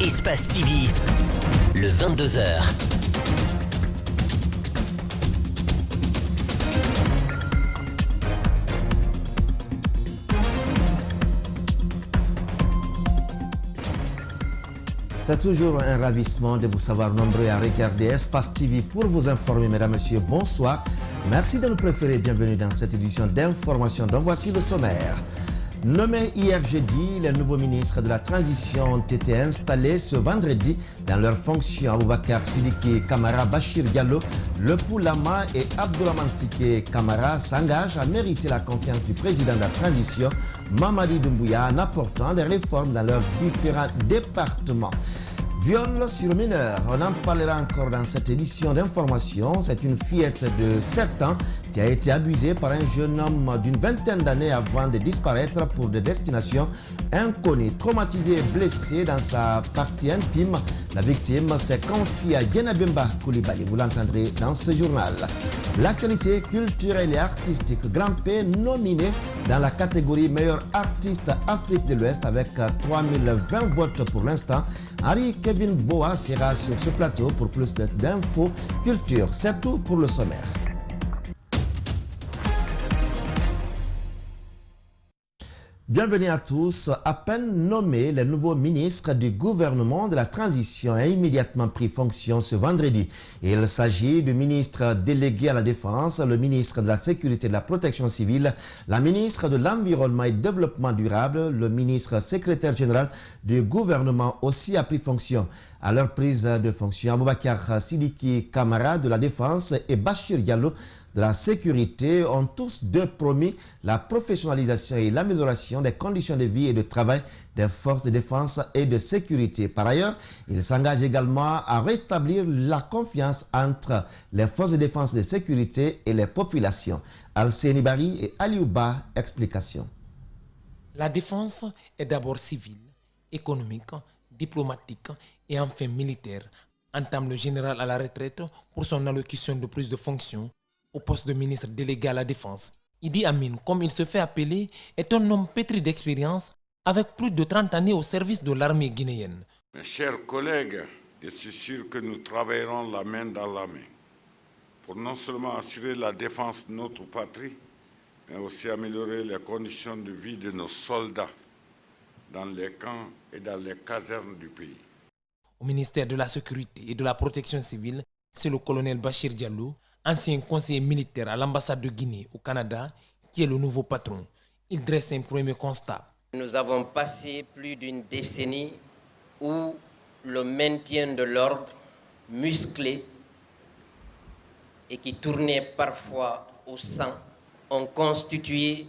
Espace TV, le 22h. C'est toujours un ravissement de vous savoir nombreux à regarder Espace TV pour vous informer, mesdames, messieurs, bonsoir. Merci de nous préférer, bienvenue dans cette édition d'information. Donc voici le sommaire. Nommés hier jeudi, les nouveaux ministres de la Transition ont été installés ce vendredi dans leurs fonctions. Aboubakar Sidiki Kamara, Bachir Diallo, Lepou Lama et Abdourahmane Sike Kamara s'engagent à mériter la confiance du président de la Transition, Mamadi Doumbouya, en apportant des réformes dans leurs différents départements. Viol sur mineur, on en parlera encore dans cette édition d'information. C'est une fillette de 7 ans qui a été abusée par un jeune homme d'une vingtaine d'années avant de disparaître pour des destinations inconnues. Traumatisée et blessée dans sa partie intime, la victime s'est confiée à Yenabemba Koulibaly. Vous l'entendrez dans ce journal. L'actualité culturelle et artistique, Grand P nominé dans la catégorie meilleur artiste Afrique de l'Ouest avec 3020 votes pour l'instant. Harry Kevin Boa sera sur ce plateau pour plus d'infos culture. C'est tout pour le sommaire. Bienvenue à tous. À peine nommés, les nouveaux ministres du gouvernement de la transition ont immédiatement pris fonction ce vendredi. Il s'agit du ministre délégué à la Défense, le ministre de la Sécurité et de la Protection civile, la ministre de l'Environnement et du Développement durable, le ministre secrétaire général du gouvernement aussi a pris fonction. À leur prise de fonction, Aboubakar Sidiki Kamara de la Défense et Bachir Diallo de la Sécurité ont tous deux promis la professionnalisation et l'amélioration des conditions de vie et de travail des forces de défense et de sécurité. Par ailleurs, ils s'engagent également à rétablir la confiance entre les forces de défense et de sécurité et les populations. Alcéni Bari et Aliouba, explication. La défense est d'abord civile, économique, diplomatique et enfin militaire, entame le général à la retraite pour son allocution de prise de fonction au poste de ministre délégué à la Défense. Idi Amin, comme il se fait appeler, est un homme pétri d'expérience avec plus de 30 années au service de l'armée guinéenne. Mes chers collègues, je suis sûr que nous travaillerons la main dans la main pour non seulement assurer la défense de notre patrie, mais aussi améliorer les conditions de vie de nos soldats dans les camps et dans les casernes du pays. Au ministère de la Sécurité et de la Protection civile, c'est le colonel Bachir Diallo, ancien conseiller militaire à l'ambassade de Guinée au Canada, qui est le nouveau patron. Il dresse un premier constat. Nous avons passé plus d'une décennie où le maintien de l'ordre musclé et qui tournait parfois au sang a constitué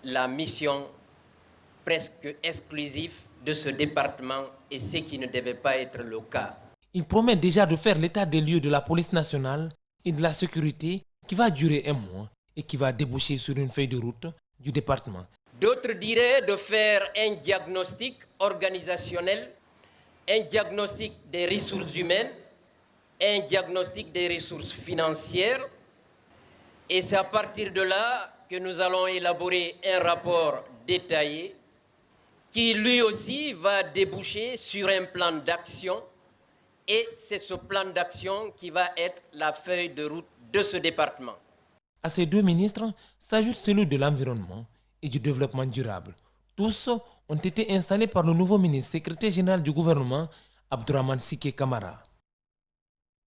la mission presque exclusive de ce département et ce qui ne devait pas être le cas. Il promet déjà de faire l'état des lieux de la police nationale et de la sécurité qui va durer un mois et qui va déboucher sur une feuille de route du département. D'autres diraient de faire un diagnostic organisationnel, un diagnostic des ressources humaines, un diagnostic des ressources financières. Et c'est à partir de là que nous allons élaborer un rapport détaillé qui lui aussi va déboucher sur un plan d'action. Et c'est ce plan d'action qui va être la feuille de route de ce département. À ces deux ministres s'ajoute celui de l'environnement et du développement durable. Tous ont été installés par le nouveau ministre secrétaire général du gouvernement, Abdourahmane Sike Kamara.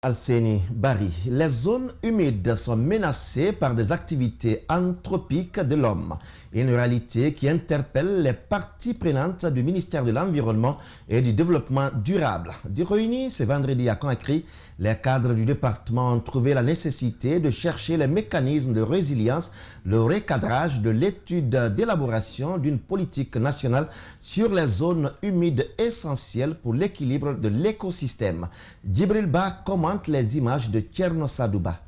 Alcéni Bari, les zones humides sont menacées par des activités anthropiques de l'homme. Une réalité qui interpelle les parties prenantes du ministère de l'Environnement et du Développement durable. Réunis ce vendredi à Conakry, les cadres du département ont trouvé la nécessité de chercher les mécanismes de résilience, le recadrage de l'étude d'élaboration d'une politique nationale sur les zones humides essentielles pour l'équilibre de l'écosystème. Djibril Ba commente les images de Tcherno Sadouba.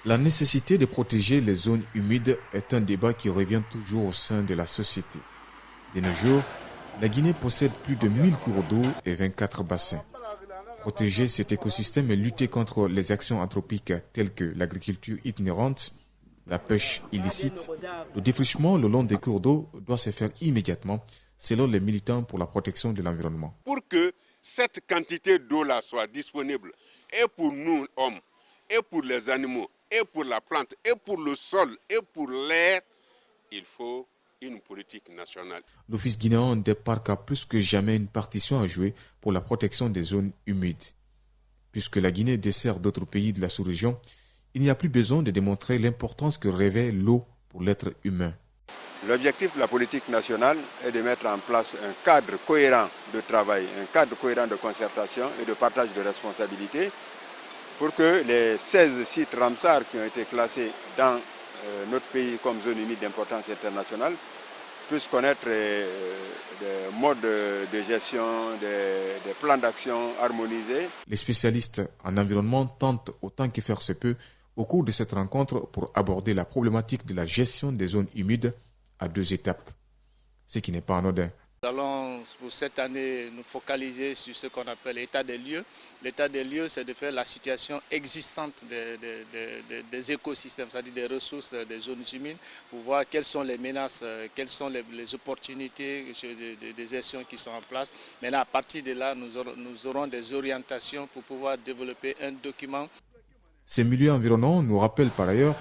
La nécessité de protéger les zones humides est un débat qui revient toujours au sein de la société. De nos jours, la Guinée possède plus de 1000 cours d'eau et 24 bassins. Protéger cet écosystème et lutter contre les actions anthropiques telles que l'agriculture itinérante la pêche illicite, le défrichement le long des cours d'eau doit se faire immédiatement, selon les militants pour la protection de l'environnement. Pour que cette quantité d'eau-là soit disponible, et pour nous, hommes, et pour les animaux, et pour la plante, et pour le sol, et pour l'air, il faut une politique nationale. L'Office guinéen des parcs a plus que jamais une partition à jouer pour la protection des zones humides. Puisque la Guinée dessert d'autres pays de la sous-région, il n'y a plus besoin de démontrer l'importance que revêt l'eau pour l'être humain. L'objectif de la politique nationale est de mettre en place un cadre cohérent de travail, un cadre cohérent de concertation et de partage de responsabilités pour que les 16 sites Ramsar qui ont été classés dans notre pays comme zone humide d'importance internationale puissent connaître des modes de gestion, des plans d'action harmonisés. Les spécialistes en environnement tentent autant que faire se peut au cours de cette rencontre pour aborder la problématique de la gestion des zones humides à 2 étapes, ce qui n'est pas anodin. Nous allons pour cette année nous focaliser sur ce qu'on appelle l'état des lieux. L'état des lieux, c'est de faire la situation existante des écosystèmes, c'est-à-dire des ressources des zones humides, pour voir quelles sont les menaces, quelles sont les opportunités des gestions qui sont en place. Maintenant, à partir de là, nous aurons des orientations pour pouvoir développer un document. Ces milieux environnants nous rappellent par ailleurs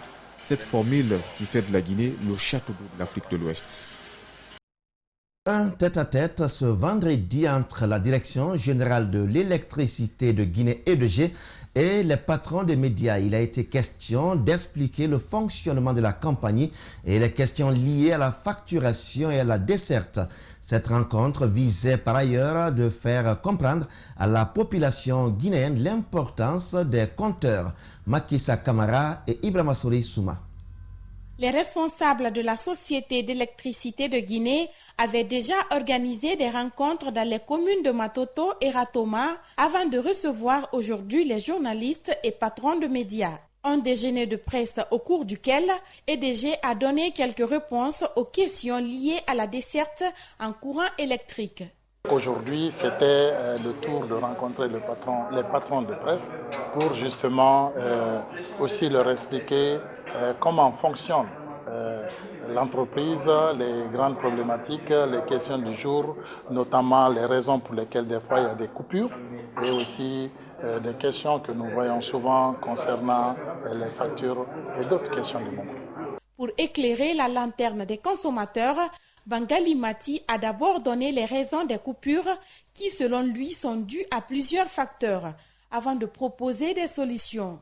cette formule qui fait de la Guinée le château d'eau de l'Afrique de l'Ouest. Un tête-à-tête ce vendredi entre la Direction générale de l'électricité de Guinée EDG et les patrons des médias. Il a été question d'expliquer le fonctionnement de la compagnie et les questions liées à la facturation et à la desserte. Cette rencontre visait par ailleurs de faire comprendre à la population guinéenne l'importance des compteurs. Makissa Kamara et Ibrahima Souri Souma. Les responsables de la Société d'électricité de Guinée avaient déjà organisé des rencontres dans les communes de Matoto et Ratoma avant de recevoir aujourd'hui les journalistes et patrons de médias. Un déjeuner de presse au cours duquel EDG a donné quelques réponses aux questions liées à la desserte en courant électrique. Aujourd'hui, c'était le tour de rencontrer les patrons de presse pour justement aussi leur expliquer comment fonctionne l'entreprise, les grandes problématiques, les questions du jour, notamment les raisons pour lesquelles des fois il y a des coupures et aussi des questions que nous voyons souvent concernant les factures et d'autres questions du moment. Pour éclairer la lanterne des consommateurs, Bangali Mati a d'abord donné les raisons des coupures qui, selon lui, sont dues à plusieurs facteurs, avant de proposer des solutions.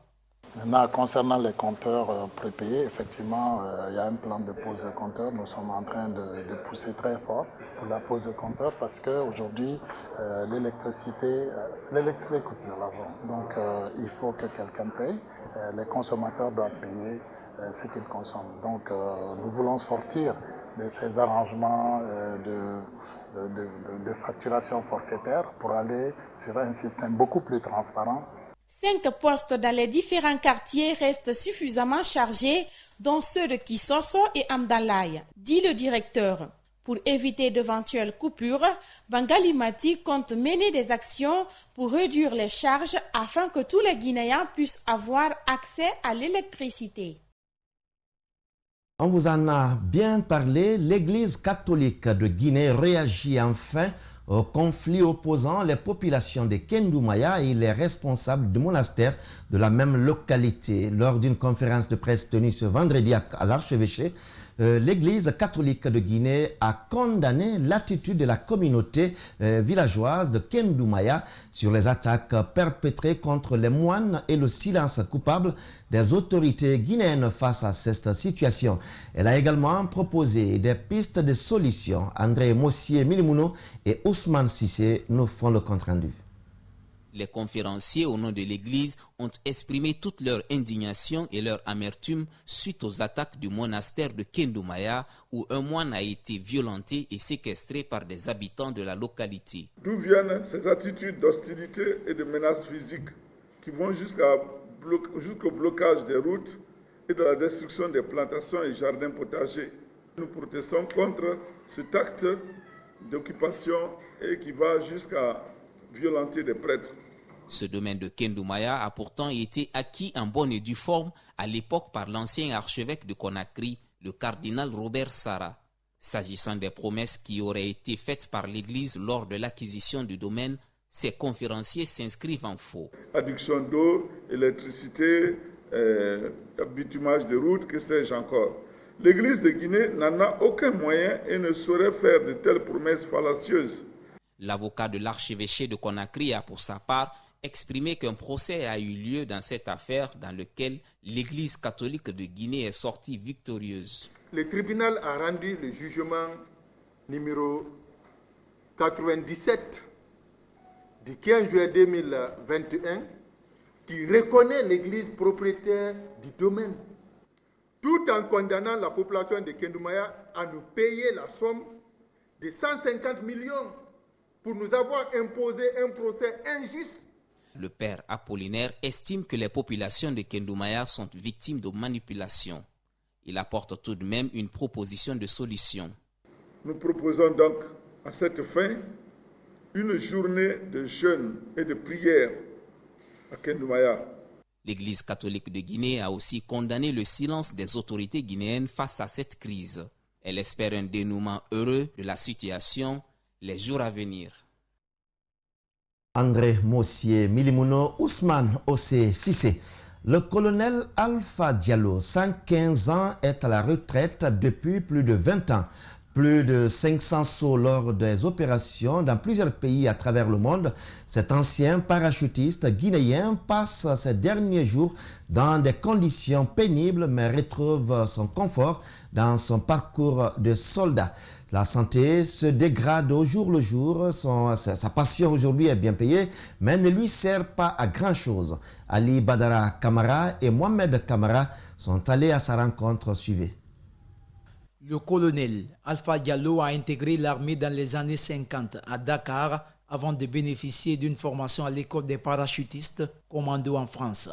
Maintenant, concernant les compteurs prépayés, effectivement, il y a un plan de pose de compteurs. Nous sommes en train de pousser très fort pour la pose de compteurs parce qu'aujourd'hui, l'électricité coûte de l'argent. Donc, il faut que quelqu'un paye. Les consommateurs doivent payer ce qu'ils consomment. Donc, nous voulons sortir de ces arrangements de facturation forfaitaire pour aller sur un système beaucoup plus transparent. 5 postes dans les différents quartiers restent suffisamment chargés, dont ceux de Kisoso et Amdalaï, dit le directeur. Pour éviter d'éventuelles coupures, Bangali Mati compte mener des actions pour réduire les charges afin que tous les Guinéens puissent avoir accès à l'électricité. On vous en a bien parlé, l'Église catholique de Guinée réagit enfin au conflit opposant les populations de Kendoumaya et les responsables du monastère de la même localité. Lors d'une conférence de presse tenue ce vendredi à l'archevêché, l'Église catholique de Guinée a condamné l'attitude de la communauté villageoise de Kendoumaya sur les attaques perpétrées contre les moines et le silence coupable des autorités guinéennes face à cette situation. Elle a également proposé des pistes de solutions. André Mossier Milimouno et Ousmane Sissé nous font le compte-rendu. Les conférenciers au nom de l'Église ont exprimé toute leur indignation et leur amertume suite aux attaques du monastère de Kendoumaya où un moine a été violenté et séquestré par des habitants de la localité. D'où viennent ces attitudes d'hostilité et de menaces physiques qui vont jusqu'au blocage des routes et de la destruction des plantations et jardins potagers. Nous protestons contre cet acte d'occupation et qui va jusqu'à violenter des prêtres. Ce domaine de Kendoumaya a pourtant été acquis en bonne et due forme à l'époque par l'ancien archevêque de Conakry, le cardinal Robert Sarah. S'agissant des promesses qui auraient été faites par l'Église lors de l'acquisition du domaine, ces conférenciers s'inscrivent en faux. Adduction d'eau, électricité, bitumage de routes, que sais-je encore. L'Église de Guinée n'en a aucun moyen et ne saurait faire de telles promesses fallacieuses. L'avocat de l'archevêché de Conakry a pour sa part exprimé qu'un procès a eu lieu dans cette affaire dans lequel l'Église catholique de Guinée est sortie victorieuse. Le tribunal a rendu le jugement numéro 97 du 15 juillet 2021 qui reconnaît l'Église propriétaire du domaine, tout en condamnant la population de Kendoumaya à nous payer la somme de 150 millions pour nous avoir imposé un procès injuste. Le père Apollinaire estime que les populations de Kendoumaya sont victimes de manipulations. Il apporte tout de même une proposition de solution. Nous proposons donc à cette fin une journée de jeûne et de prière à Kendoumaya. L'Église catholique de Guinée a aussi condamné le silence des autorités guinéennes face à cette crise. Elle espère un dénouement heureux de la situation les jours à venir. André Mossier Milimouno Ousmane Ossé Sissé. Le colonel Alpha Diallo, 115 ans, est à la retraite depuis plus de 20 ans. Plus de 500 sauts lors des opérations dans plusieurs pays à travers le monde. Cet ancien parachutiste guinéen passe ses derniers jours dans des conditions pénibles mais retrouve son confort dans son parcours de soldat. La santé se dégrade au jour le jour. Sa passion aujourd'hui est bien payée, mais ne lui sert pas à grand-chose. Ali Badara Kamara et Mohamed Kamara sont allés à sa rencontre. Suivez. Le colonel Alpha Diallo a intégré l'armée dans les années 50 à Dakar avant de bénéficier d'une formation à l'école des parachutistes commando en France.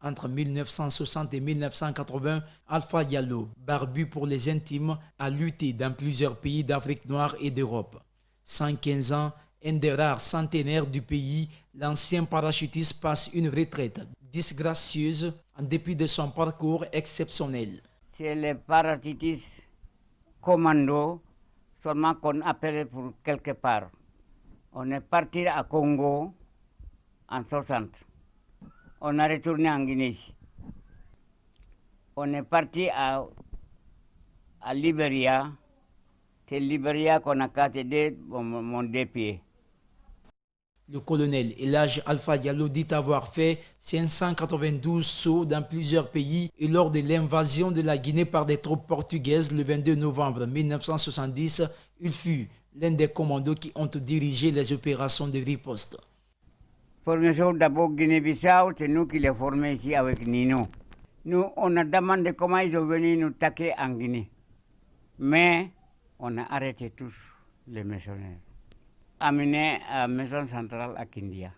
Entre 1960 et 1980, Alpha Diallo, barbu pour les intimes, a lutté dans plusieurs pays d'Afrique noire et d'Europe. 115 ans, un des rares centenaires du pays, l'ancien parachutiste passe une retraite disgracieuse en dépit de son parcours exceptionnel. C'est les parachutistes commando, seulement qu'on appelle pour quelque part. On est parti à Congo en 60. On a retourné en Guinée. On est parti à Libéria. C'est Libéria qu'on a caté mon deux pieds. Le colonel Elhadj Alpha Diallo dit avoir fait 592 sauts dans plusieurs pays et lors de l'invasion de la Guinée par des troupes portugaises le 22 novembre 1970, il fut l'un des commandos qui ont dirigé les opérations de riposte. Formation d'abord Guinée-Bissau, c'est nous qui les formons ici avec Nino. Nous, on a demandé comment ils sont venus nous attaquer en Guinée. Mais on a arrêté tous les mercenaires. Amené à la maison centrale à Kindia.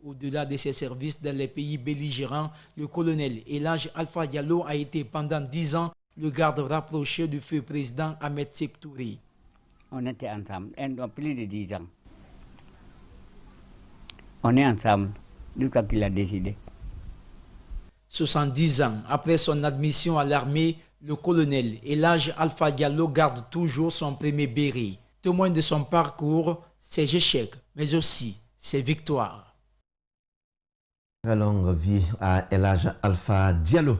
Au-delà de ses services dans les pays belligérants, le colonel Elhadj Alpha Diallo a été pendant 10 ans le garde rapproché du feu président Ahmed Sékou Touré. On était ensemble, plus de 10 ans. On est ensemble, jusqu'à qu'il a décidé. 70 ans après son admission à l'armée, le colonel Elhadj Alpha Diallo garde toujours son premier béret. Témoin de son parcours, ses échecs, mais aussi ses victoires. Très longue vie à Elhadj Alpha Diallo.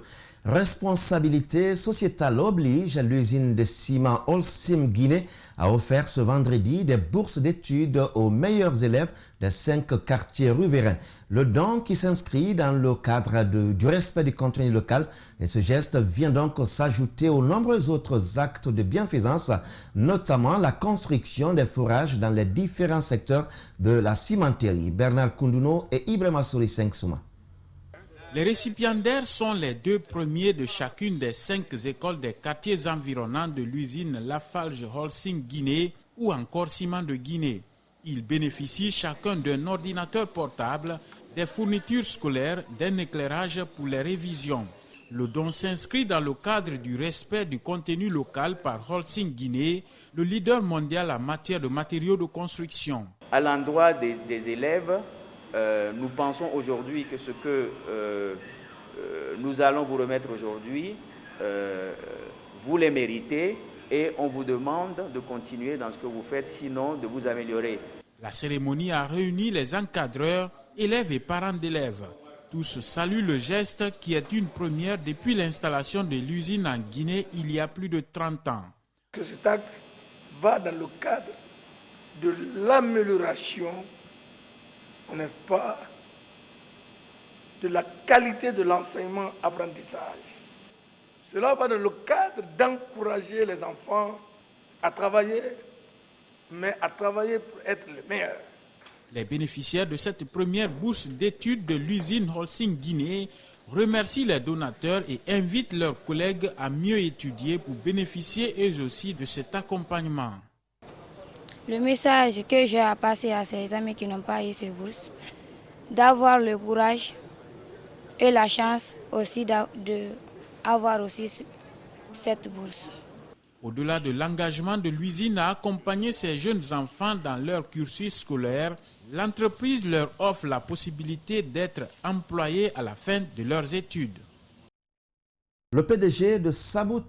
Responsabilité sociétale oblige, l'usine de ciment Holcim Guinée a offert ce vendredi des bourses d'études aux meilleurs élèves des 5 quartiers riverains. Le don qui s'inscrit dans le cadre du respect du contenu local, et ce geste vient donc s'ajouter aux nombreux autres actes de bienfaisance, notamment la construction des forages dans les différents secteurs de la cimenterie. Bernard Koundouno et Ibrahima Souri Sengsouma. Les récipiendaires sont les 2 premiers de chacune des 5 écoles des quartiers environnants de l'usine Lafarge Holcim Guinée ou encore Ciment de Guinée. Ils bénéficient chacun d'un ordinateur portable, des fournitures scolaires, d'un éclairage pour les révisions. Le don s'inscrit dans le cadre du respect du contenu local par Holcim Guinée, le leader mondial en matière de matériaux de construction. À l'endroit des élèves, nous pensons aujourd'hui que ce que nous allons vous remettre aujourd'hui, vous les méritez et on vous demande de continuer dans ce que vous faites, sinon de vous améliorer. La cérémonie a réuni les encadreurs, élèves et parents d'élèves. Tous saluent le geste qui est une première depuis l'installation de l'usine en Guinée il y a plus de 30 ans. Que cet acte va dans le cadre de l'amélioration, n'est-ce pas, de la qualité de l'enseignement-apprentissage. Cela va dans le cadre d'encourager les enfants à travailler, mais à travailler pour être les meilleurs. Les bénéficiaires de cette première bourse d'études de l'usine Holcim Guinée remercient les donateurs et invitent leurs collègues à mieux étudier pour bénéficier eux aussi de cet accompagnement. Le message que j'ai à passer à ces amis qui n'ont pas eu cette bourse, d'avoir le courage et la chance aussi d'avoir aussi cette bourse. Au-delà de l'engagement de l'usine à accompagner ces jeunes enfants dans leur cursus scolaire, l'entreprise leur offre la possibilité d'être employés à la fin de leurs études. Le PDG de Sabou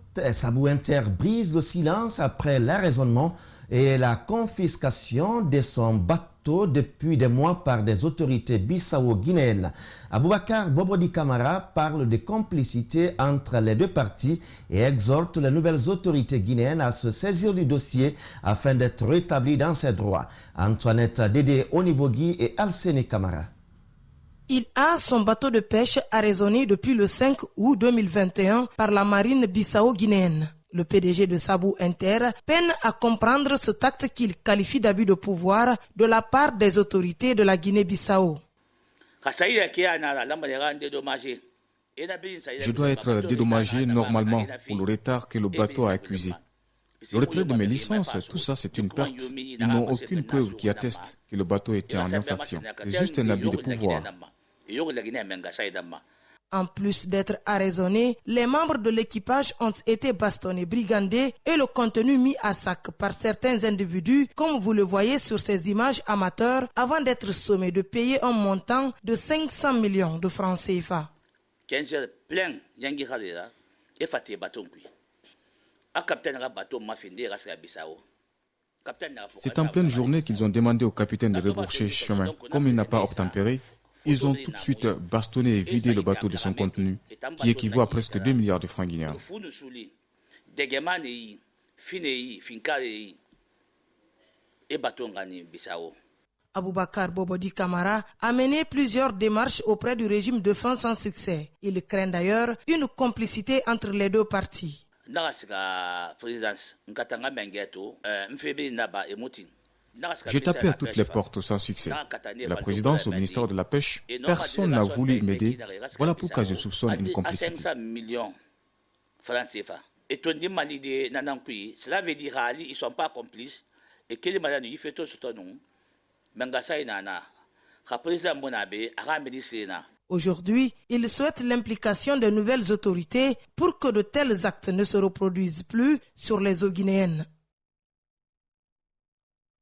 Inter brise le silence après l'arraisonnement et la confiscation de son bateau depuis des mois par des autorités bissau-guinéennes. Aboubakar Bobodi Camara parle de complicité entre les deux parties et exhorte les nouvelles autorités guinéennes à se saisir du dossier afin d'être rétablis dans ses droits. Antoinette Dédé Onivogui et Alseni Camara. Il a son bateau de pêche arraisonné depuis le 5 août 2021 par la marine bissau-guinéenne. Le PDG de Sabou Inter peine à comprendre cet acte qu'il qualifie d'abus de pouvoir de la part des autorités de la Guinée-Bissau. Je dois être dédommagé normalement pour le retard que le bateau a accusé. Le retrait de mes licences, tout ça c'est une perte. Ils n'ont aucune preuve qui atteste que le bateau était en infraction. C'est juste un abus de pouvoir. En plus d'être arraisonnés, les membres de l'équipage ont été bastonnés, brigandés et le contenu mis à sac par certains individus, comme vous le voyez sur ces images amateurs, avant d'être sommés de payer un montant de 500 millions de francs CFA. C'est en pleine journée qu'ils ont demandé au capitaine de rebrousser chemin. Comme il n'a pas obtempéré, ils ont tout de suite bastonné et vidé le bateau de son contenu, qui équivaut à presque 2 milliards de francs guinéens. Aboubakar Bobodi Camara a mené plusieurs démarches auprès du régime de France sans succès. Il craint d'ailleurs une complicité entre les deux parties. J'ai tapé à toutes les portes sans succès. De la présidence au ministère de la Pêche, personne n'a voulu m'aider. Voilà pourquoi je soupçonne une complicité. Cela veut dire qu'ils ne sont pas complices et que les malades y font tout ce que nous. Aujourd'hui, il souhaite l'implication de nouvelles autorités pour que de tels actes ne se reproduisent plus sur les eaux guinéennes.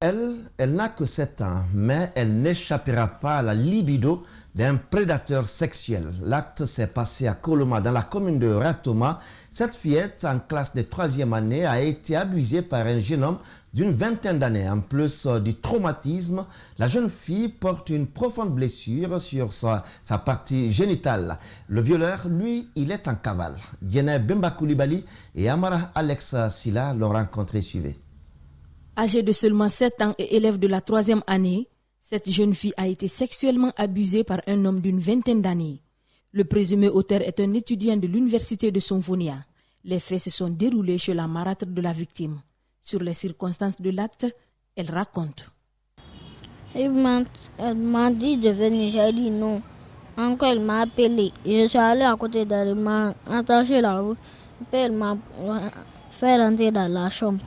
Elle n'a que 7 ans, mais elle n'échappera pas à la libido d'un prédateur sexuel. L'acte s'est passé à Koloma, dans la commune de Ratoma. Cette fillette en classe de 3e année a été abusée par un jeune homme d'une vingtaine d'années. En plus du traumatisme, la jeune fille porte une profonde blessure sur sa partie génitale. Le violeur, lui, il est en cavale. Guéné Bemba Koulibaly et Amara Alex Silla l'ont rencontré. Suivez. Âgée de seulement 7 ans et élève de la 3e année, cette jeune fille a été sexuellement abusée par un homme d'une vingtaine d'années. Le présumé auteur est un étudiant de l'université de Sonfonia. Les faits se sont déroulés chez la marâtre de la victime. Sur les circonstances de l'acte, elle raconte. Elle m'a dit de venir, j'ai dit non. Encore elle m'a appelé. Je suis allée à côté d'elle, elle m'a attaché la roue. Puis elle m'a fait rentrer dans la chambre.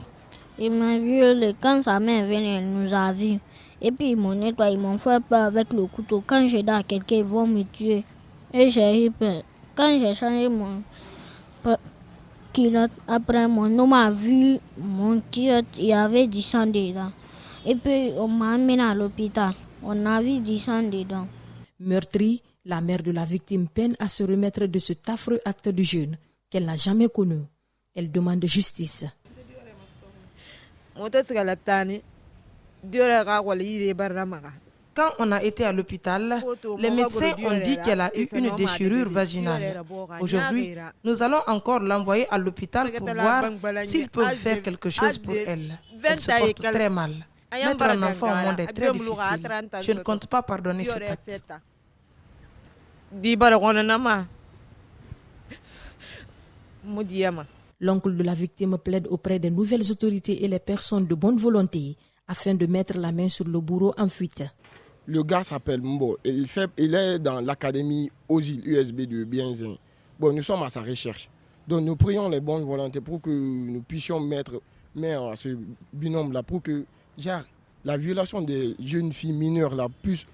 Il m'a violé. Quand sa mère est venue, elle nous a vus. Et puis ils m'ont nettoyé, ils m'ont fait peur avec le couteau. Quand j'ai dit à quelqu'un, ils vont me tuer. Et j'ai eu peur. Quand j'ai changé mon culotte, après mon homme a vu mon culotte, il y avait du sang dedans. Et puis on m'a amené à l'hôpital. On a vu du sang dedans. Meurtrie, la mère de la victime peine à se remettre de cet affreux acte de jeûne qu'elle n'a jamais connu. Elle demande justice. Quand on a été à l'hôpital, les médecins ont dit qu'elle a eu une déchirure vaginale. Aujourd'hui, nous allons encore l'envoyer à l'hôpital pour voir s'ils peuvent faire quelque chose pour elle. Elle se porte très mal. Mettre un enfant au monde est très difficile. Je ne compte pas pardonner cet acte. L'oncle de la victime plaide auprès des nouvelles autorités et les personnes de bonne volonté afin de mettre la main sur le bourreau en fuite. Le gars s'appelle Mbo et il est dans l'académie OSIL USB de Bienzin. Bon, nous sommes à sa recherche. Donc nous prions les bonnes volontés pour que nous puissions mettre main à ce binôme-là, pour que la violation des jeunes filles mineures là puisse,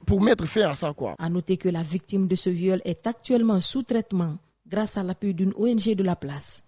pour mettre fin à ça quoi. À noter que la victime de ce viol est actuellement sous traitement grâce à l'appui d'une ONG de la place.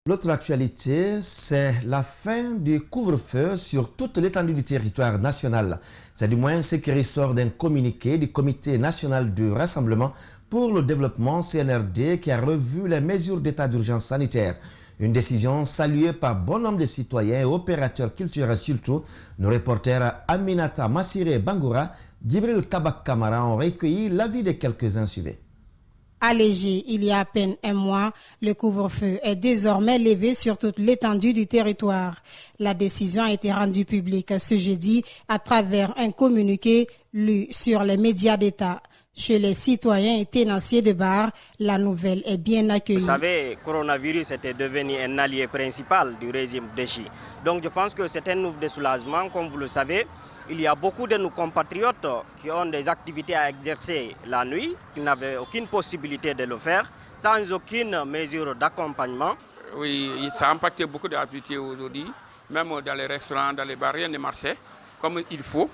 L'autre actualité, c'est la fin du couvre-feu sur toute l'étendue du territoire national. C'est du moins ce qui ressort d'un communiqué du Comité national du rassemblement pour le développement CNRD qui a revu les mesures d'état d'urgence sanitaire. Une décision saluée par bon nombre de citoyens et opérateurs culturels surtout. Nos reporters Aminata Massiré Bangoura, Djibril Kabak Kamara ont recueilli l'avis de quelques-uns. Suivez. Allégé il y a à peine un mois, le couvre-feu est désormais levé sur toute l'étendue du territoire. La décision a été rendue publique ce jeudi à travers un communiqué lu sur les médias d'État. Chez les citoyens et tenanciers de bar, la nouvelle est bien accueillie. Vous savez, le coronavirus était devenu un allié principal du régime Déchi. Donc je pense que c'est un nouveau soulagement, comme vous le savez. Il y a beaucoup de nos compatriotes qui ont des activités à exercer la nuit, qui n'avaient aucune possibilité de le faire, sans aucune mesure d'accompagnement. Oui, ça a impacté beaucoup d'activités aujourd'hui, même dans les restaurants, dans les bars, rien ne marchait comme il faut.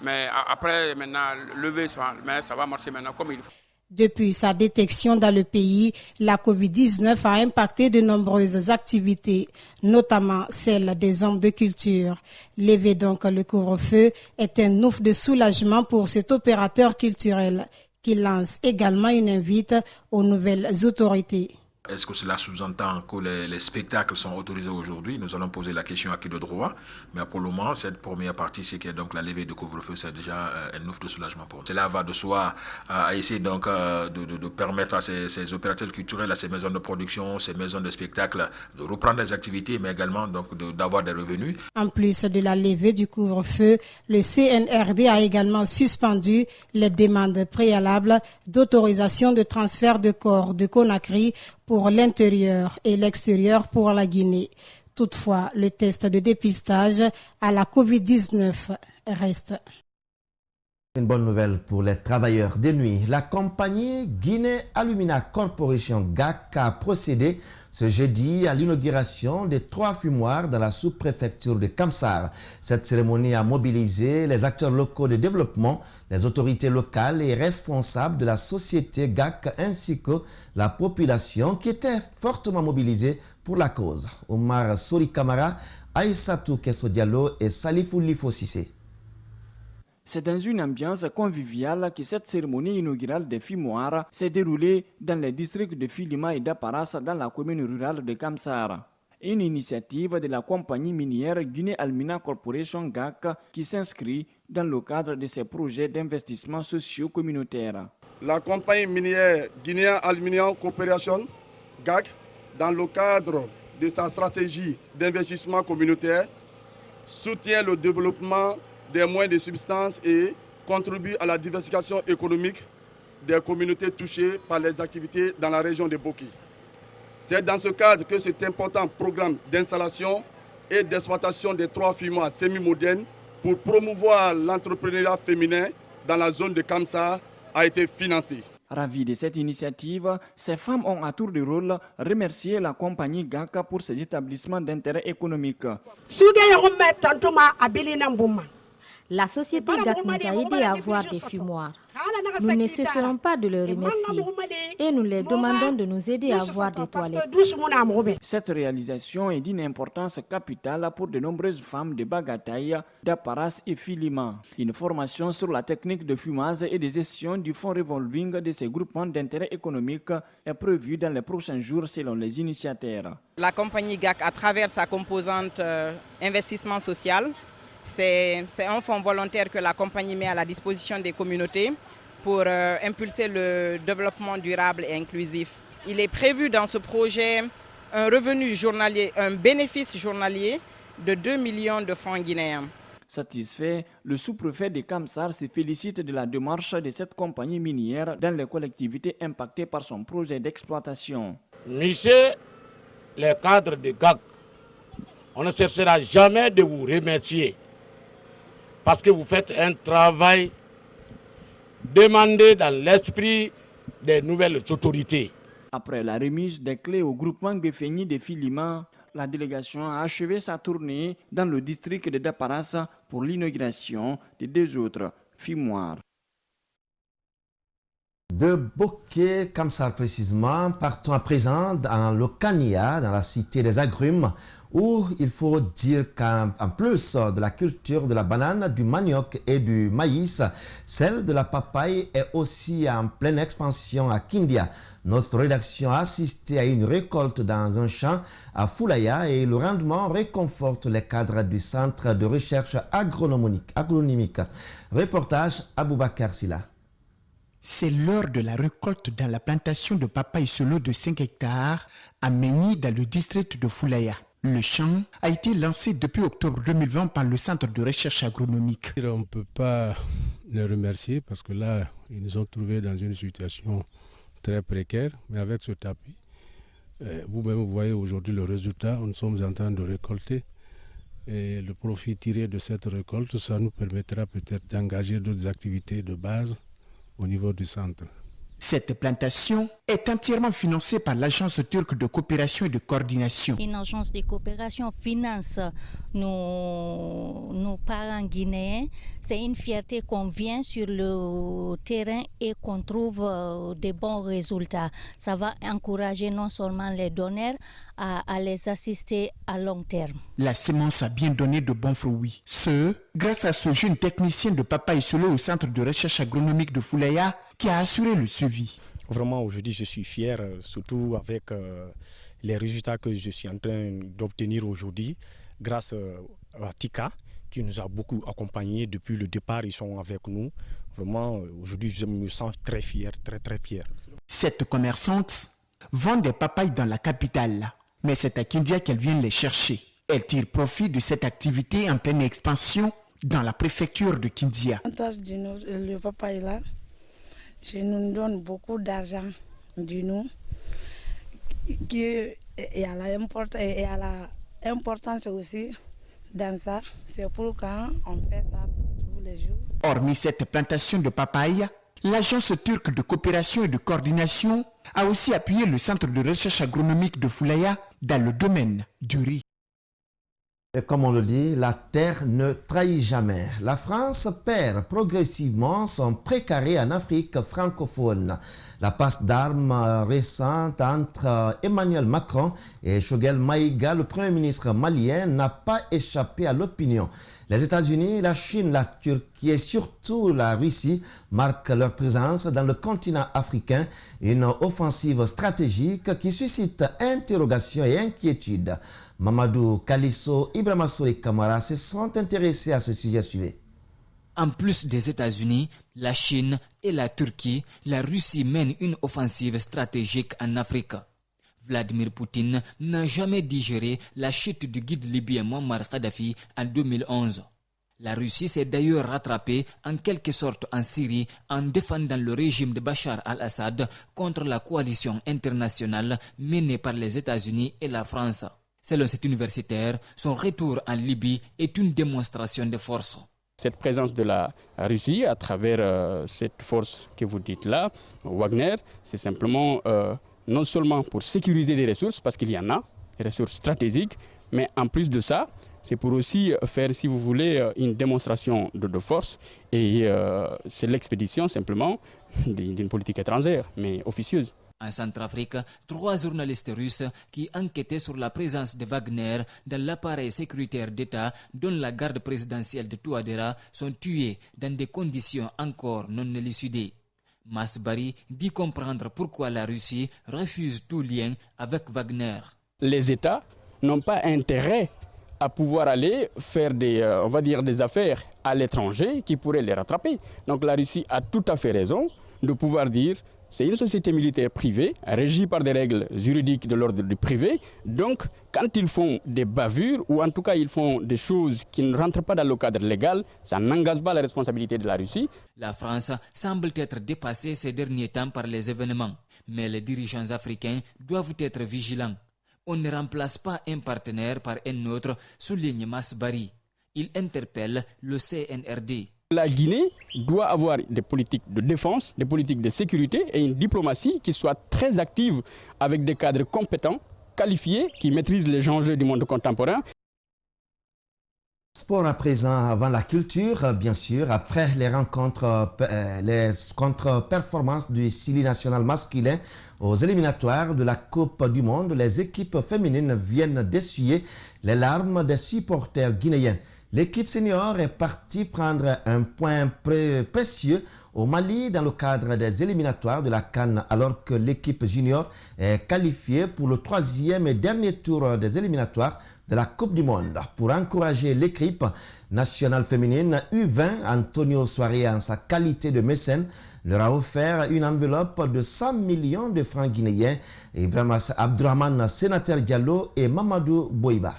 Mais après, maintenant, lever ça, mais ça va marcher maintenant comme il faut. Depuis sa détection dans le pays, la Covid-19 a impacté de nombreuses activités, notamment celles des hommes de culture. Lever donc le couvre-feu est un ouf de soulagement pour cet opérateur culturel qui lance également une invite aux nouvelles autorités. Est-ce que cela sous-entend que les spectacles sont autorisés aujourd'hui? Nous allons poser la question à qui de droit. Mais pour le moment, cette première partie, c'est que donc la levée de couvre-feu, c'est déjà un ouf de soulagement pour nous. Cela va de soi à essayer donc de permettre à ces opérateurs culturels, à ces maisons de production, ces maisons de spectacle, de reprendre des activités, mais également donc d'avoir des revenus. En plus de la levée du couvre-feu, le CNRD a également suspendu les demandes préalables d'autorisation de transfert de corps de Conakry pour l'intérieur et l'extérieur pour la Guinée. Toutefois, le test de dépistage à la Covid-19 reste. Une bonne nouvelle pour les travailleurs de nuit. La compagnie Guinée Alumina Corporation GAC a procédé ce jeudi à l'inauguration des 3 fumoirs dans la sous-préfecture de Kamsar. Cette cérémonie a mobilisé les acteurs locaux de développement, les autorités locales et responsables de la société GAC ainsi que la population qui était fortement mobilisée pour la cause. Omar Sori Kamara, Aïssatou Kesso Diallo et Salifou Lifo Sissé. C'est dans une ambiance conviviale que cette cérémonie inaugurale des fumoirs s'est déroulée dans les districts de Filima et d'Aparas dans la commune rurale de Kamsar. Une initiative de la compagnie minière Guinée Alumina Corporation GAC qui s'inscrit dans le cadre de ses projets d'investissement socio-communautaire. La compagnie minière Guinée Alumina Corporation GAC, dans le cadre de sa stratégie d'investissement communautaire, soutient le développement des moyens de subsistance et contribue à la diversification économique des communautés touchées par les activités dans la région de Boki. C'est dans ce cadre que cet important programme d'installation et d'exploitation des 3 fumoirs semi-modernes pour promouvoir l'entrepreneuriat féminin dans la zone de Kamsar a été financé. Ravis de cette initiative, ces femmes ont à tour de rôle remercié la compagnie GAC pour ses établissements d'intérêt économique. La société GAC nous a aidé à avoir des fumoirs. Nous ne cesserons pas de les remercier et nous les demandons de nous aider à avoir des toilettes. Cette réalisation est d'une importance capitale pour de nombreuses femmes de Bagataï, d'Aparas et Filima. Une formation sur la technique de fumage et de gestion du fonds revolving de ces groupements d'intérêt économique est prévue dans les prochains jours selon les initiateurs. La compagnie GAC, à travers sa composante investissement social, c'est un fonds volontaire que la compagnie met à la disposition des communautés pour impulser le développement durable et inclusif. Il est prévu dans ce projet un revenu journalier, un bénéfice journalier de 2 millions de francs guinéens. Satisfait, le sous-préfet de Kamsar se félicite de la démarche de cette compagnie minière dans les collectivités impactées par son projet d'exploitation. Monsieur les cadres de GAC, on ne cessera jamais de vous remercier parce que vous faites un travail demandé dans l'esprit des nouvelles autorités. Après la remise des clés au groupement Befeni de Filima, la délégation a achevé sa tournée dans le district de Daparas pour l'inauguration de 2 autres fumoirs. De Bokeh, Kamsar précisément, partons à présent dans le Kania, dans la cité des agrumes, où il faut dire qu'en plus de la culture de la banane, du manioc et du maïs, celle de la papaye est aussi en pleine expansion à Kindia. Notre rédaction a assisté à une récolte dans un champ à Foulaya et le rendement réconforte les cadres du centre de recherche agronomique. Reportage Aboubakar Silla. C'est l'heure de la récolte dans la plantation de papaye solo de 5 hectares à Méni dans le district de Foulaya. Le champ a été lancé depuis octobre 2020 par le Centre de recherche agronomique. On ne peut pas les remercier parce que là, ils nous ont trouvés dans une situation très précaire, mais avec ce tapis, vous-même vous voyez aujourd'hui le résultat, nous sommes en train de récolter et le profit tiré de cette récolte, ça nous permettra peut-être d'engager d'autres activités de base au niveau du centre. Cette plantation est entièrement financée par l'Agence turque de coopération et de coordination. Une agence de coopération finance nos parents guinéens. C'est une fierté qu'on vient sur le terrain et qu'on trouve des bons résultats. Ça va encourager non seulement les donneurs à les assister à long terme. La semence a bien donné de bons fruits. Grâce à ce jeune technicien de papaye solo au Centre de recherche agronomique de Foulaya qui a assuré le suivi. Vraiment, aujourd'hui, je suis fier, surtout avec les résultats que je suis en train d'obtenir aujourd'hui, grâce à Tika, qui nous a beaucoup accompagnés depuis le départ. Ils sont avec nous. Vraiment, aujourd'hui, je me sens très fier, très, très fier. Cette commerçante vend des papayes dans la capitale, mais c'est à Kindia qu'elle vient les chercher. Elle tire profit de cette activité en pleine expansion dans la préfecture de Kindia. Le papaye là, je nous donne beaucoup d'argent de nous, et à l'importance aussi dans ça. C'est pourquoi on fait ça tous les jours. Hormis cette plantation de papaye, l'Agence turque de coopération et de coordination a aussi appuyé le Centre de recherche agronomique de Foulaya dans le domaine du riz. Et comme on le dit, la terre ne trahit jamais. La France perd progressivement son précaré en Afrique francophone. La passe d'armes récente entre Emmanuel Macron et Choguel Maïga, le Premier ministre malien, n'a pas échappé à l'opinion. Les États-Unis, la Chine, la Turquie et surtout la Russie marquent leur présence dans le continent africain, une offensive stratégique qui suscite interrogations et inquiétudes. Mamadou Kalisso, Ibrahima Souli Kamara se sont intéressés à ce sujet. Suivez. En plus des États-Unis, la Chine et la Turquie, la Russie mène une offensive stratégique en Afrique. Vladimir Poutine n'a jamais digéré la chute du guide libyen Muammar Kadhafi en 2011. La Russie s'est d'ailleurs rattrapée en quelque sorte en Syrie en défendant le régime de Bachar al-Assad contre la coalition internationale menée par les États-Unis et la France. Selon cet universitaire, son retour en Libye est une démonstration de force. Cette présence de la Russie à travers cette force que vous dites là, Wagner, c'est simplement non seulement pour sécuriser des ressources, parce qu'il y en a, des ressources stratégiques, mais en plus de ça, c'est pour aussi faire, si vous voulez, une démonstration de force. Et c'est l'expédition simplement d'une politique étrangère, mais officieuse. En Centrafrique, 3 journalistes russes qui enquêtaient sur la présence de Wagner dans l'appareil sécuritaire d'État dont la garde présidentielle de Touadéra sont tués dans des conditions encore non élucidées. Masbari dit comprendre pourquoi la Russie refuse tout lien avec Wagner. Les États n'ont pas intérêt à pouvoir aller faire des affaires à l'étranger qui pourraient les rattraper. Donc la Russie a tout à fait raison de pouvoir dire c'est une société militaire privée, régie par des règles juridiques de l'ordre du privé. Donc, quand ils font des bavures, ou en tout cas ils font des choses qui ne rentrent pas dans le cadre légal, ça n'engage pas la responsabilité de la Russie. La France semble être dépassée ces derniers temps par les événements. Mais les dirigeants africains doivent être vigilants. On ne remplace pas un partenaire par un autre, souligne Masbari. Il interpelle le CNRD. La Guinée doit avoir des politiques de défense, des politiques de sécurité et une diplomatie qui soit très active avec des cadres compétents, qualifiés, qui maîtrisent les enjeux du monde contemporain. Sport à présent, avant la culture, bien sûr, après les contre-performances du Sili national masculin aux éliminatoires de la Coupe du Monde, les équipes féminines viennent d'essuyer les larmes des supporters guinéens. L'équipe senior est partie prendre un point précieux au Mali dans le cadre des éliminatoires de la CAN, alors que l'équipe junior est qualifiée pour le 3e et dernier tour des éliminatoires de la Coupe du Monde. Pour encourager l'équipe nationale féminine, U20, Antonio Soare, en sa qualité de mécène, leur a offert une enveloppe de 100 millions de francs guinéens. Ibrahim Abdourahmane, sénateur Diallo et Mamadou Boiba.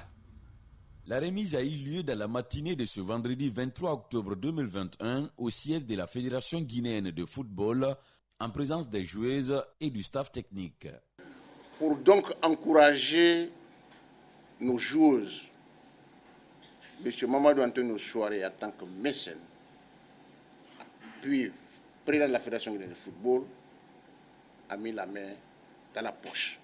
La remise a eu lieu dans la matinée de ce vendredi 23 octobre 2021 au siège de la Fédération guinéenne de football en présence des joueuses et du staff technique. Pour donc encourager nos joueuses, M. Mamadou Antonio Soare en tant que mécène, puis président de la Fédération guinéenne de football, a mis la main dans la poche.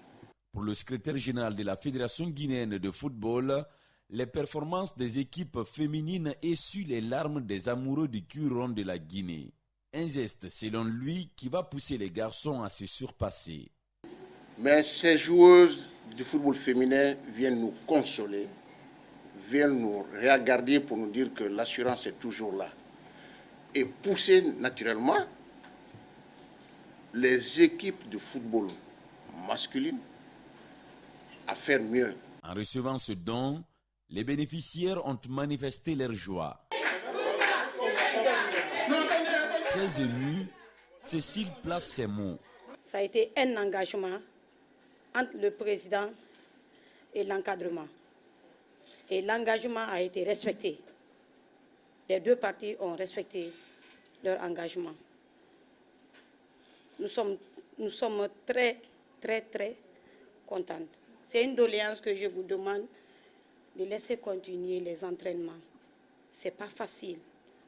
Pour le secrétaire général de la Fédération guinéenne de football, les performances des équipes féminines essuient les larmes des amoureux du cul rond de la Guinée. Un geste, selon lui, qui va pousser les garçons à se surpasser. Mais ces joueuses du football féminin viennent nous consoler, viennent nous regarder pour nous dire que l'assurance est toujours là. Et pousser naturellement les équipes de football masculines à faire mieux. En recevant ce don, les bénéficiaires ont manifesté leur joie. Très ému, Cécile place ses mots. Ça a été un engagement entre le président et l'encadrement. Et l'engagement a été respecté. Les deux parties ont respecté leur engagement. Nous sommes très, très, très contentes. C'est une doléance que je vous demande de laisser continuer les entraînements. Ce n'est pas facile.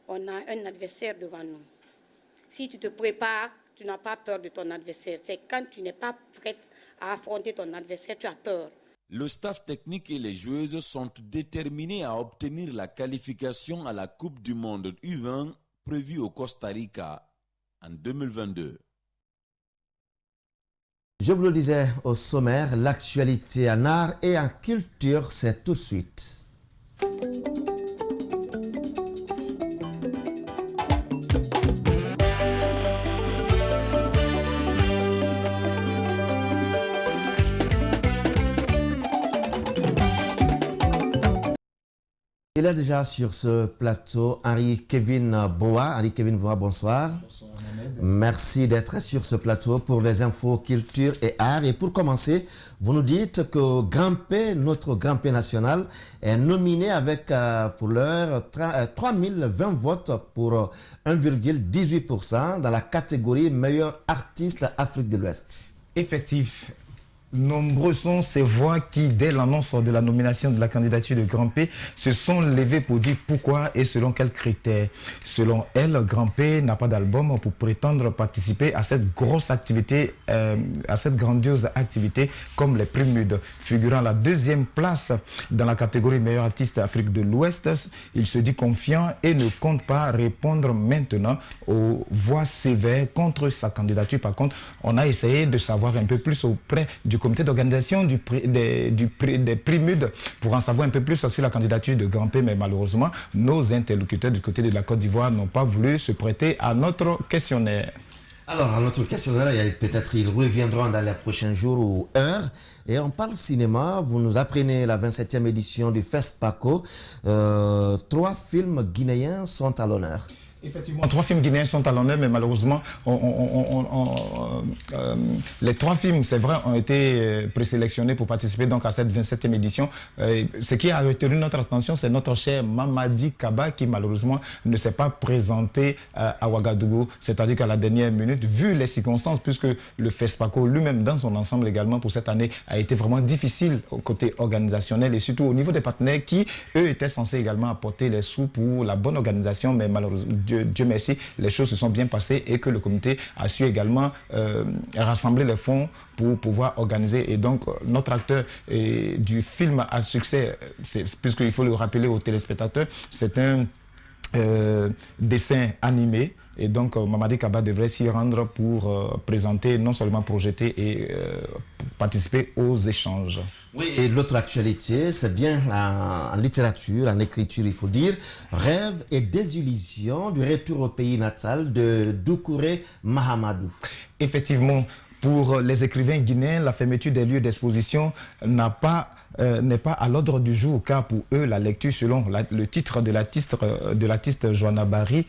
On a un adversaire devant nous. Si tu te prépares, tu n'as pas peur de ton adversaire. C'est quand tu n'es pas prête à affronter ton adversaire, tu as peur. Le staff technique et les joueuses sont déterminés à obtenir la qualification à la Coupe du Monde U20 prévue au Costa Rica en 2022. Je vous le disais au sommaire, l'actualité en art et en culture, c'est tout de suite. Il est déjà sur ce plateau Henri-Kevin Boa. Henri-Kevin Boa, bonsoir. Bonsoir. Merci d'être sur ce plateau pour les infos culture et art. Et pour commencer, vous nous dites que Grand P, notre Grand P national, est nominé avec pour l'heure 3020 votes pour 1,18% dans la catégorie meilleur artiste Afrique de l'Ouest. Effectif. Nombreux sont ces voix qui, dès l'annonce de la nomination de la candidature de Grand P, se sont levées pour dire pourquoi et selon quels critères. Selon elle, Grand P n'a pas d'album pour prétendre participer à cette grosse activité, à cette grandiose activité comme les Prix MUD. Figurant la 2e place dans la catégorie meilleur artiste Afrique de l'Ouest, il se dit confiant et ne compte pas répondre maintenant aux voix sévères contre sa candidature. Par contre, on a essayé de savoir un peu plus auprès du comité d'organisation des Prix MUD pour en savoir un peu plus sur la candidature de Grand P, mais malheureusement, nos interlocuteurs du côté de la Côte d'Ivoire n'ont pas voulu se prêter à notre questionnaire. Alors, à notre questionnaire, peut-être ils reviendront dans les prochains jours ou heures. Et on parle cinéma. Vous nous apprenez la 27e édition du FESPACO. 3 films guinéens sont à l'honneur. Effectivement, 3 films guinéens sont à l'honneur, mais malheureusement, les 3 films, c'est vrai, ont été présélectionnés pour participer donc à cette 27e édition. Ce qui a retenu notre attention, c'est notre cher Mamadi Kaba qui malheureusement ne s'est pas présenté à Ouagadougou, c'est-à-dire qu'à la dernière minute, vu les circonstances, puisque le FESPACO lui-même dans son ensemble également pour cette année a été vraiment difficile au côté organisationnel et surtout au niveau des partenaires qui, eux, étaient censés également apporter les sous pour la bonne organisation, mais malheureusement, Dieu merci, les choses se sont bien passées et que le comité a su également rassembler les fonds pour pouvoir organiser. Et donc, notre acteur du film à succès, puisqu'il faut le rappeler aux téléspectateurs, c'est un dessin animé. Et donc, Mamadi Kaba devrait s'y rendre pour présenter, non seulement projeter et participer aux échanges. Oui, et l'autre actualité, c'est bien en littérature, en écriture, il faut dire, rêve et désillusion du retour au pays natal de Doucouré Mahamadou. Effectivement, pour les écrivains guinéens, la fermeture des lieux d'exposition n'est pas à l'ordre du jour, car pour eux, la lecture, selon le titre de l'artiste Joanna Barry,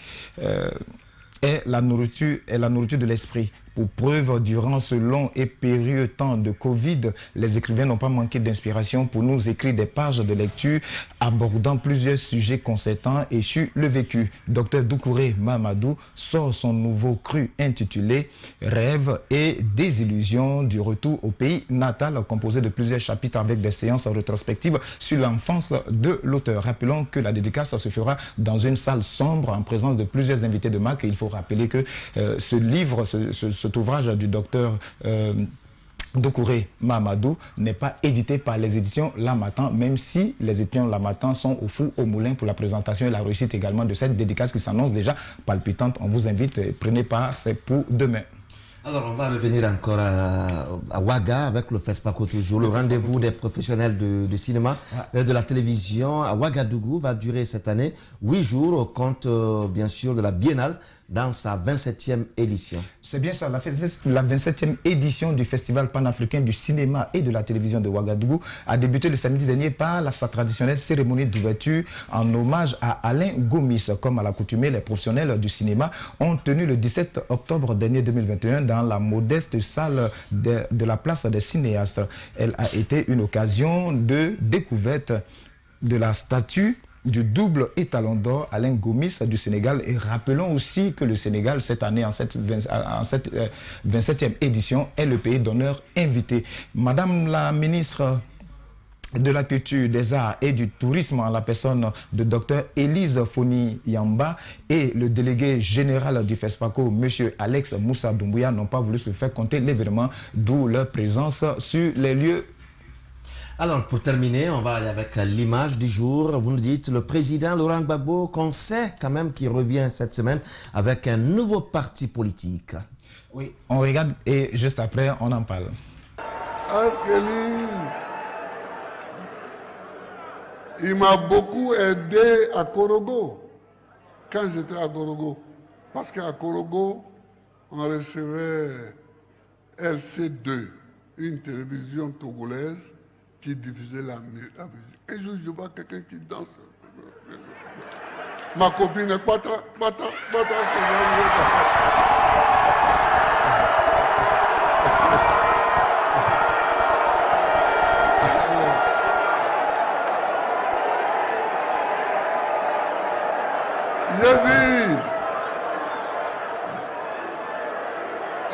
est la nourriture de l'esprit. Pour preuve, durant ce long et périlleux temps de Covid, les écrivains n'ont pas manqué d'inspiration pour nous écrire des pages de lecture abordant plusieurs sujets conséquents et sur le vécu. Dr Doucouré Mahamadou sort son nouveau cru intitulé « Rêve et désillusion du retour au pays natal » composé de plusieurs chapitres avec des séances rétrospectives sur l'enfance de l'auteur. Rappelons que la dédicace se fera dans une salle sombre en présence de plusieurs invités de marque. Il faut rappeler que ce livre, cet ouvrage du docteur Doucouré Mahamadou n'est pas édité par les éditions L'Harmattan, même si les éditions L'Harmattan sont au four au moulin pour la présentation et la réussite également de cette dédicace qui s'annonce déjà palpitante. On vous invite, prenez part, c'est pour demain. Alors, on va revenir encore à Ouaga avec le FESPACO toujours. Le rendez-vous des professionnels du cinéma et de la télévision à Ouagadougou va durer cette année 8 jours au compte, bien sûr, de la Biennale dans sa 27e édition. C'est bien ça, la 27e édition du Festival panafricain du cinéma et de la télévision de Ouagadougou a débuté le samedi dernier par sa traditionnelle cérémonie d'ouverture en hommage à Alain Gomis. Comme à l'accoutumée, les professionnels du cinéma ont tenu le 17 octobre dernier 2021 dans la modeste salle de la place des cinéastes. Elle a été une occasion de découverte de la statue du double étalon d'or Alain Gomis du Sénégal. Et rappelons aussi que le Sénégal, cette année, en cette 27e édition, est le pays d'honneur invité. Madame la ministre de la Culture, des Arts et du Tourisme en la personne de Dr Élise Foni Yamba et le délégué général du FESPACO, M. Alex Moussa Doumbouya, n'ont pas voulu se faire compter l'événement, d'où leur présence sur les lieux. Alors, pour terminer, on va aller avec l'image du jour. Vous nous dites, le président Laurent Gbagbo, qu'on sait quand même qu'il revient cette semaine avec un nouveau parti politique. Oui, on regarde et juste après, on en parle. Il m'a beaucoup aidé à Korogo, quand j'étais à Korogo. Parce qu'à Korogo, on recevait LC2, une télévision togolaise, qui diffusait la musique. Un jour, je vois quelqu'un qui danse. Ma copine est bata.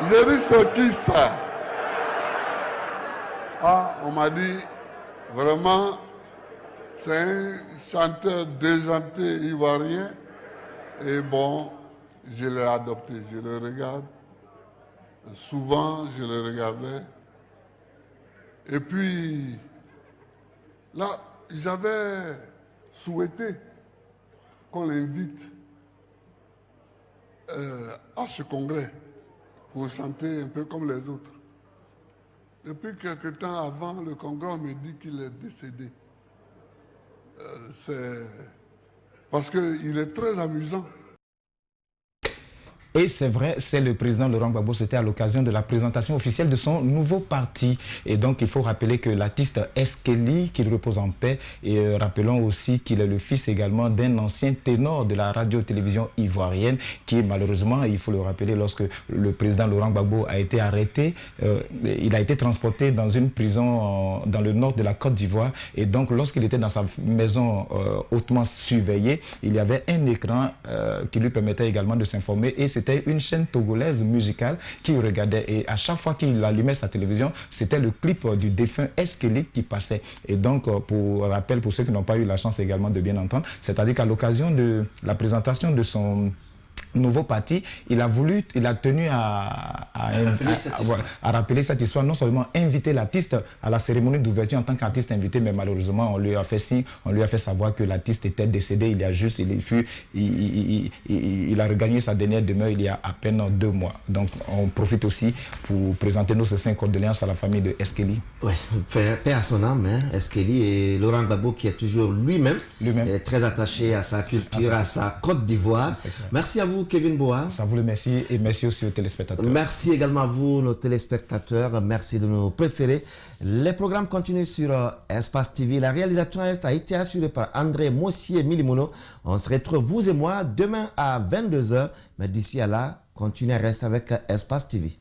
J'ai dit, c'est qui ça? On m'a dit, vraiment, c'est un chanteur déjanté ivoirien. Et bon, je l'ai adopté, je le regarde. Souvent, je le regardais. Et puis, là, j'avais souhaité qu'on l'invite à ce congrès pour chanter un peu comme les autres. Depuis quelque temps avant le congrès, on me dit qu'il est décédé. C'est parce qu'il est très amusant. Et c'est vrai, c'est le président Laurent Gbagbo, c'était à l'occasion de la présentation officielle de son nouveau parti. Et donc, il faut rappeler que l'artiste Eskeli, qu'il repose en paix, et rappelons aussi qu'il est le fils également d'un ancien ténor de la radio-télévision ivoirienne, qui malheureusement, il faut le rappeler, lorsque le président Laurent Gbagbo a été arrêté, il a été transporté dans une prison dans le nord de la Côte d'Ivoire. Et donc, lorsqu'il était dans sa maison hautement surveillée, il y avait un écran qui lui permettait également de s'informer. Et c'était une chaîne togolaise musicale qu'il regardait. Et à chaque fois qu'il allumait sa télévision, c'était le clip du défunt Eskeli qui passait. Et donc, pour rappel, pour ceux qui n'ont pas eu la chance également de bien entendre, c'est-à-dire qu'à l'occasion de la présentation de son nouveau parti, il a tenu à rappeler cette histoire, non seulement inviter l'artiste à la cérémonie d'ouverture en tant qu'artiste invité, mais malheureusement on lui a fait signe, on lui a fait savoir que l'artiste était décédé il a regagné sa dernière demeure il y a à peine 2 mois. Donc on profite aussi pour présenter nos 5 condoléances à la famille de Eskeli. Oui, paix à son âme, hein, Eskeli, et Laurent Gbagbo qui est toujours lui-même très attaché à sa culture, à sa Côte d'Ivoire. Merci à vous, Kevin Boa. Ça vous le merci, et merci aussi aux téléspectateurs. Merci également à vous, nos téléspectateurs. Merci de nous préférer. Les programmes continuent sur Espace TV. La réalisation a été assurée par André Mossier-Milimono. On se retrouve, vous et moi, demain à 22h. Mais d'ici à là, continuez à rester avec Espace TV.